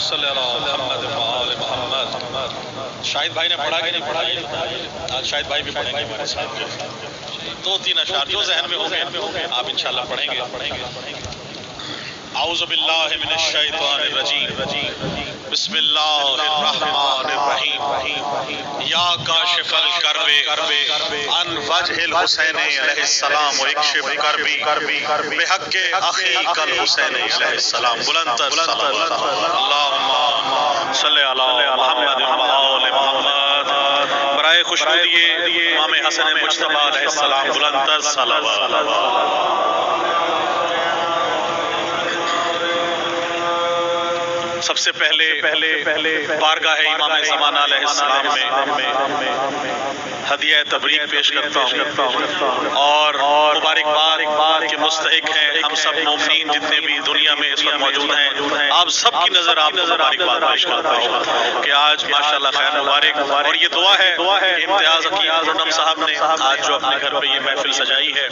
صلی اللہ محمد وآل محمد. شاہد بھائی نے پڑھا کہ نہیں پڑھا؟ آج شاہد بھائی بھی پڑھیں گے ہمارے ساتھ. 2-3 اشعار جو ذہن میں ہوں گے آپ انشاءاللہ پڑھیں گے. اعوذ باللہ من الشیطان الرجیم. بسم اللہ الرحمن الرحیم. یا کاشف الکرب عن وجہ الحسین علیہ السلام واکشف کربی بحق اخیک الحسین علیہ السلام. بلند تر صلوات. اللہم صلی علی محمد وآل محمد. برائے خوشنودی امام حسن مجتبی علیہ السلام بلند تر صلوات. سب سے پہلے بارگاہ امام زمانہ علیہ السلام میں ہدیہ تبریک پیش کرتا ہوں اور مبارکباد کے مستحق ہیں ہم سب مومنین جتنے بھی دنیا میں اس وقت موجود ہیں. آپ سب کی نظر آپ مبارکباد پیش کرتا ہوں کہ آج ماشاءاللہ خیر مبارک. اور یہ دعا ہے کہ امتیاز حکیم رنم صاحب نے آج جو اپنے گھر پہ یہ محفل سجائی ہے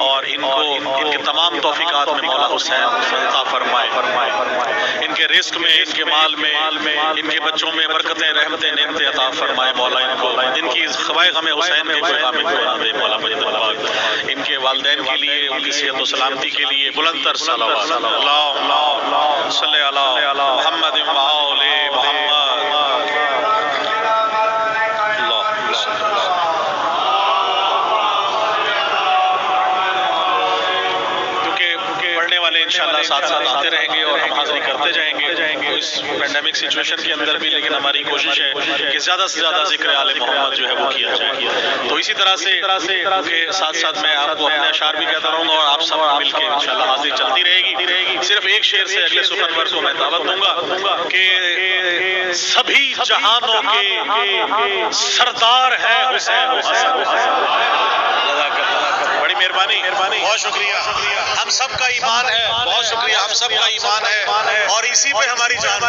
اور ان کو ان کے تمام توفیقات میں مولا حسین عطا فرمائے. ان کے رزق میں، ان کے مال میں، ان کے بچوں میں برکتیں، رحمتیں، نعمتیں عطا فرمائے مولا. ان کو ان کی خوائے غم حسین کے کوئی غم بنا دے مولا مجید پاک. ان کے والدین کے لیے، ان کی صحت و سلامتی کے لیے بلند تر صلوات. اللہم صلی علی محمد وآل محمد. انشاءاللہ ساتھ آتے رہیں گے اور ہم حاضری کرتے جائیں گے اس پینڈیمک سچویشن کے اندر بھی. لیکن ہماری کوشش ہے کہ زیادہ سے زیادہ ذکر آل محمد جو ہے وہ کیا جائے. تو اسی طرح سے کے ساتھ میں آپ کو اپنے اشعار بھی کہتا رہوں گا اور آپ سب مل کے انشاءاللہ حاضری چلتی رہے گی. صرف ایک شعر سے اگلے سخنور کو میں دعوت دوں گا کہ سبھی جہانوں کے سردار ہے حسین. بڑی مہربانی، بہت شکریہ. ہم سب کا ایمان ہے، بہت شکریہ. ہم سب کا ایمان ہے اور اسی پہ ہماری جان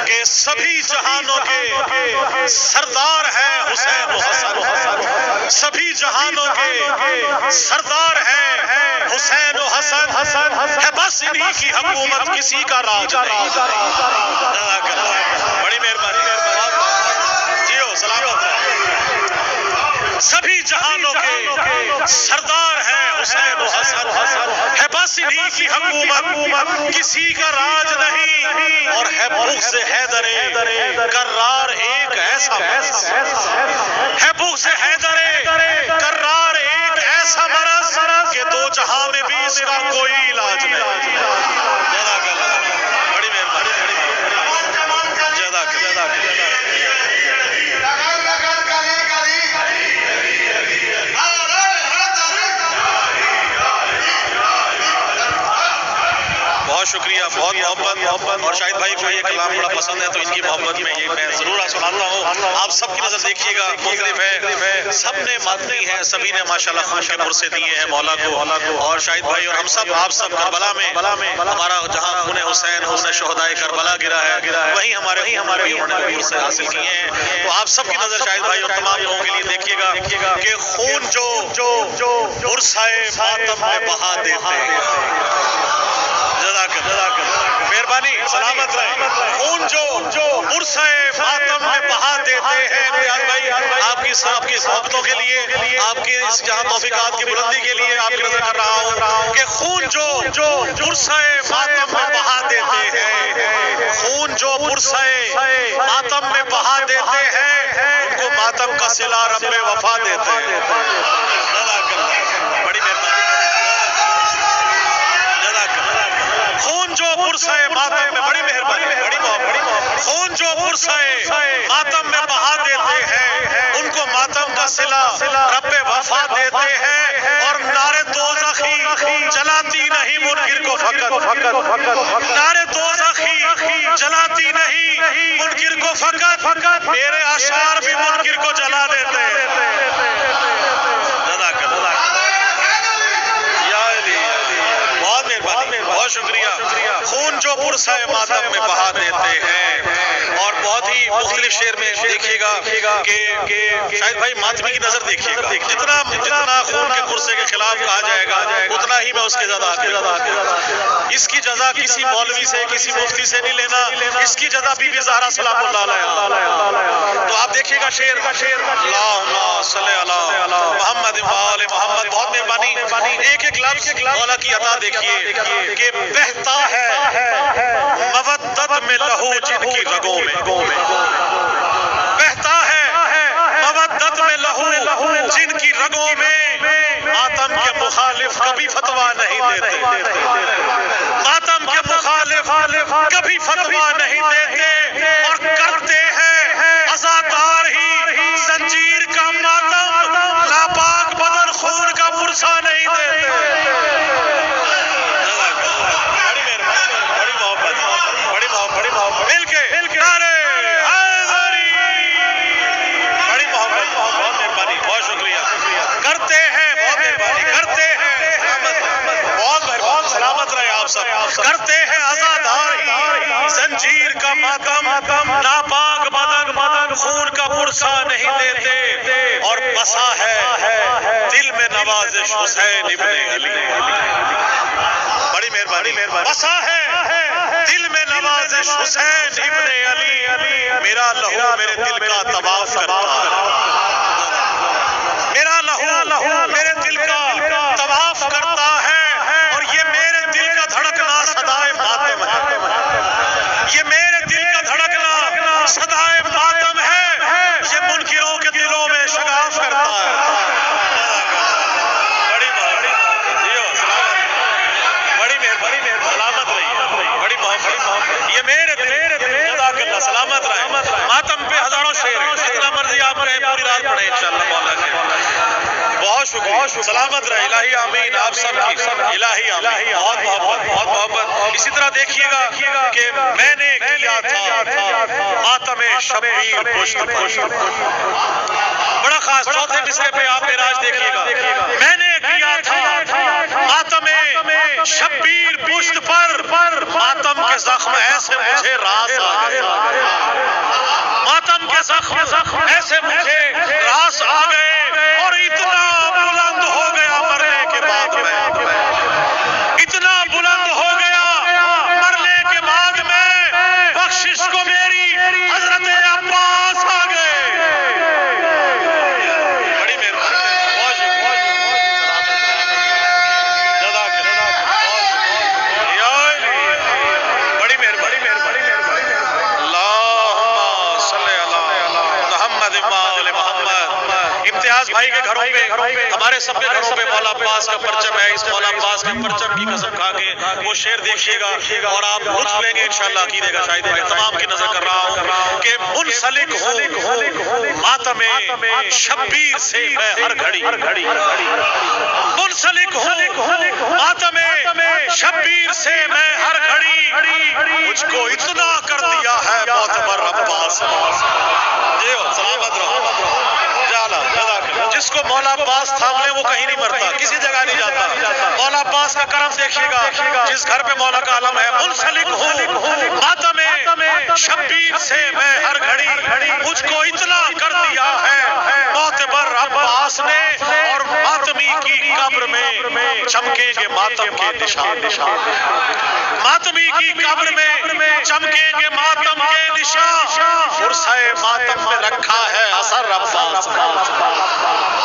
کہ سبھی جہانوں کے سردار ہے حسین و حسن. سبھی جہانوں کے سردار ہے حسین و حسن. ہے بس انہی کی حکومت، کسی کا راج نہیں. بڑی مہربانی. جیو سلامت. سبھی جہانوں کے سردار ہیں حسین و حسن. ہے بس انہی کی حکومت، کسی کا راج نہیں. اور ہے بغض حیدر کرار ایک ایسا مرض. ہے بغض حیدر کرار ایک ایسا مرض کہ دو جہاں میں بھی اس کا کوئی علاج نہیں. بڑی مہربانی. بہت شکریہ، بہت محبت. اور شاہد بھائی کو یہ کلام بڑا پسند ہے تو ان کی محبت میں یہ میں ضرور سناتا ہوں. آپ سب کی نظر دیکھیے گا، مختلف ہے، سب نے ماتنی ہے، سبھی نے ماشاءاللہ خون کے پرسے دیے ہیں مولا کو. اور شاہد بھائی اور ہم سب، آپ سب کربلا میں ہمارا جہاں خون حسین، خون شہدائے کربلا گرا ہے، وہیں ہمارے پرسے حاصل کیے ہیں. تو آپ سب کی نظر شاہد بھائی اور تمام لوگوں کے لیے دیکھیے گا کہ خون جو پرسائے ماتم میں بہا دیتے ہیں. مہربانی، سلامت رہے. خون جو پرسائے ماتم میں بہا دیتے ہیں. بھائی آپ کی صحبتوں کے لیے، آپ کی اس جہاں توفیقات کی بلندی کے لیے آپ کی نظر کر رہا ہوں کہ خون جو پرسائے ماتم میں بہا دیتے ہیں. خون جو پرسائے ماتم میں بہا دیتے ہیں ان کو ماتم کا صلہ رب وفا دیتے ہیں. بڑی مہربانی. خون جو پرسائے ماتم میں، بڑی مہربانی، بڑی محبت. خون جو پرسائے ماتم میں بہا دیتے ہیں ان کو ماتم کا صلہ رب وفا دیتے ہیں. اور نعرے دوزخی جلاتی نہیں منکر کو فقط. نعرے دوزخی جلاتی نہیں منکر کو فقط. میرے اشعار بھی منکر کو جلا دیتے ہیں. بہت شکریہ. خون جو پرسائے ماتم میں بہا دیتے ہیں. اور بہت ہی مختلف شعر میں دیکھیے گا کہ شاہد بھائی ماتمی کی نظر دیکھیے گا. جتنا خون کے پرسے کے خلاف کہا جائے گا اتنا اتنا ہی میں اس کی جزا اس کی جزا کسی مولوی سے کسی مفتی سے نہیں لینا، اس کی جزا بی بی زہرا سلام اللہ علیہا۔ تو آپ دیکھیے گا شعر اللہم صلی علی محمد وآل محمد، بہت مہربانی ایک ایک لفظ مولا کی عطا دیکھیے کہ بہتا ہے مودت میں لہو جن کی رگوں میں، بہتا ہے مودت میں لہو جن کی رگوں میں، ماتم کے مخالف کبھی فتویٰ نہیں دیتے، ماتم کے مخالف کبھی فتویٰ نہیں دیتے، اور کرتے ہیں عزادار ہی زنجیر کا ماتم، ناپاک بدن خون کا پرسا نہیں دیتے۔ بڑی محبت مل کے نعرے حیدری، بڑی محبت، بہت مہربانی، بہت شکریہ کرتے ہیں، بہت مہربانی کرتے ہیں، بہت مہربانی، سلامت رہے آپ سب، کرتے ہیں عزادار ہی زنجیر کا ماتم، ناپاک بدن خون کا پرسا نہیں دیتے، اور بسا ہے دل میں نوازش حسین ابن علی، بڑی مہربانی، بسا ہے دل میں نوازش حسین ابن علی، میرا لہو میرے دل کا طواف کرتا ہے، میرا لہو میرے دل کا طواف کرتا ہے، اور یہ میرے دل کا دھڑکنا صدائے ماتم ہے، یہ میرے دل کا دھڑکنا صدائے ماتم ہے، یہ منکروں کے دلوں میں شگاف کرتا ہے۔ بڑی مہربانی، سلامت رہیے، بڑی محبت، یہ میرے دل، جزاک اللہ، سلامت رہے، ماتم پہ ہزاروں شعر ہیں، جتنا مرضی آپ کہیں پوری رات پڑھیں انشاءاللہ مولا کے، بہت شکریہ، سلامت رہے، الہی آمین، آپ سب کی الہی آمین، بہت محبت، بہت محبت۔ اسی طرح دیکھیے گا کہ میں نے کیا تھا ماتم شبیر پشت پر، بڑا خاص چوتھے مصرے پہ آپ معراج دیکھیے گا، میں نے کیا تھا ماتم شبیر پشت پر، ماتم کے زخم ایسے مجھے راس آ گئے، ماتم کے زخم ایسے مجھے راس آ گئے، اور اتنا بلند ہو گیا مرنے کے بعد میں، اتنا بلند ہو گیا مرنے کے بعد میں، بخشش کو میری حضرت عباس آ گئے۔ بڑی مہربانی، بڑی مہربانی، اللہم صلی علی محمد وآل محمد۔ امتیاز بھائی کے گھروں پہ، ہمارے سب کے گھروں پہ مولا عباس کا پرچم ہے، اس مولا عباس کے پرچم کی قسم کھا کے وہ شعر دیکھیے گا اور آپ لطف لیں گے انشاءاللہ، عقیدے کا شاہد ہے، تمام کی نظر کر رہا ہوں کہ منسلک ہوں ماتم شبیر سے میں ہر گھڑی، منسلک ہوں ماتم شبیر سے میں ہر گھڑی، مجھ کو اتنا کر دیا ہے معتبر عباس، سلامت رہو، جس کو مولا عباس تھام لے وہ کہیں نہیں مرتا، کسی جگہ نہیں جاتا۔ مولا عباس کا کرم دیکھیے گا، جس گھر پہ مولا کا علم ہے، منسلک ہوں ماتم شبیر سے میں ہر گھڑی، مجھ کو اتنا کر دیا ہے معتبر عباس نے، اور ماتمی کی قبر میں چمکیں گے ماتم کے نشان، ماتمی کی قبر میں چمکیں گے ماتم کے نشان، پرسہ ماتم میں رکھا ہے اثر عباس،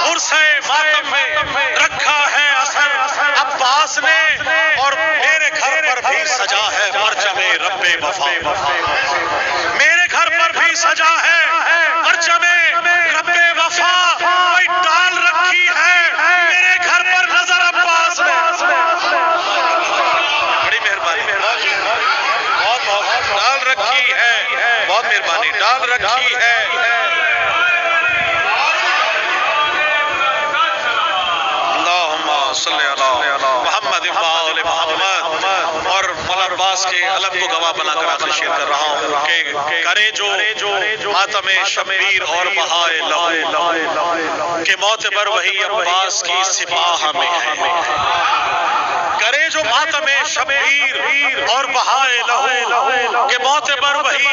پرسہ ماتم میں رکھا ہے اثر عباس نے، اور میرے گھر پر بھی سجا ہے پرچم رب وفا، میرے گھر پر بھی سجا ہے پرچم رب وفا، کوئی ڈال رکھی ہے میرے گھر پر نظر عباس نے، بڑی مہربانی، بہت ڈال رکھی ہے، بہت مہربانی، ڈال رکھی ہے، صلی اللہ محمد وآل محمد۔ اور مولا عباس کے علم کو گواہ بنا کر آپ سے شیئر کر رہا ہوں کہ کرے جو ماتم شبیر اور بہائے لہو کہ معتبر وہی عباس کی سپاہ میں ہے، کرے جو ماتم شبیر اور بہائے لہو کہ معتبر وہی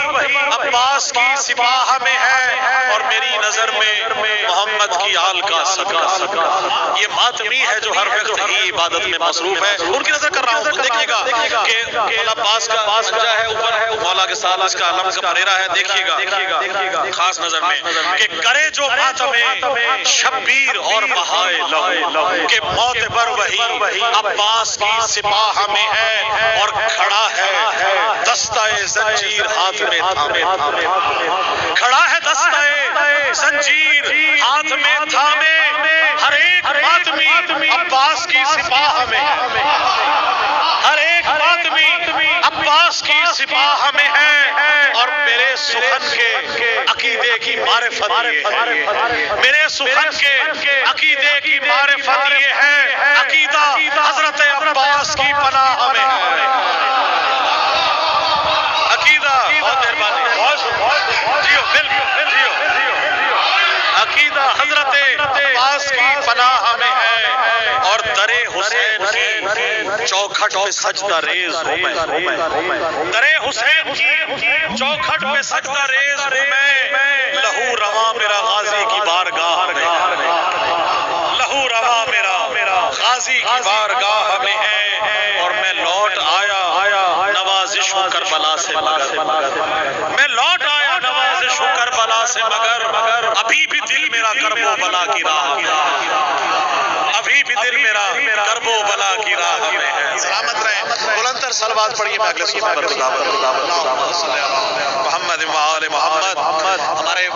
عباس کی سپاہ میں ہے اور میری نظر میں محمد کی آل کا صدقہ. یہ ماتمی ہے جو ہر وقت ہی عبادت میں مصروف ہے. ان کی نظر کر رہا ہوں, دیکھیے گا کہ مولا عباس کا پنجہ ہے اوپر ہے, مولا کے ساتھ اس کا علم کا پریرا ہے. دیکھیے گا خاص نظر میں کہ کرے جو ماتم شبیر اور بہائے لہو کہ معتبر وہی عباس کی سپاہ میں ہے اور کھڑا ہے دستہ زنجیر ہاتھ میں تھامے. کھڑا ہے دستہ زنجیر ہاتھ میں تھامے, ہر ایک ماتمی عباس کی سپاہ میں, ہر ایک ماتمی عباس کی سپاہ میں ہے اور میرے سخن کے عقیدے کی معرفت یہ ہے, میرے سخن کے عقیدے کی معرفت یہ ہے, عقیدہ حضرت عباس کی پناہ میں ہے. عقیدہ بہت مہربانی, جیو بالکل جیو, عقیدہ حضرت عباس کی پناہ میں ہے اور در حسین کی چوکھٹ پہ سجدہ ریز ہوں میں, در حسین کی چوکھٹ پہ سجدہ ریز ہوں میں. لہو رواں میرا غازی کی بارگاہ میں, لہو رواں میرا غازی کی بارگاہ میں ہے اور میں لوٹ آیا نوازش ہوں کربلا سے مگر, میں لوٹ آیا نوازش ہوں کربلا سے مگر ابھی بھی دل میرا کرب و بلا کی راہ میں, ابھی بھی دل میرا کرب و بلا کی راہ میں ہے. سلامت رہیں, بلندر صلوات پڑھیے میں اگلے سبحان اللہ محمد و آل محمد. ہمارے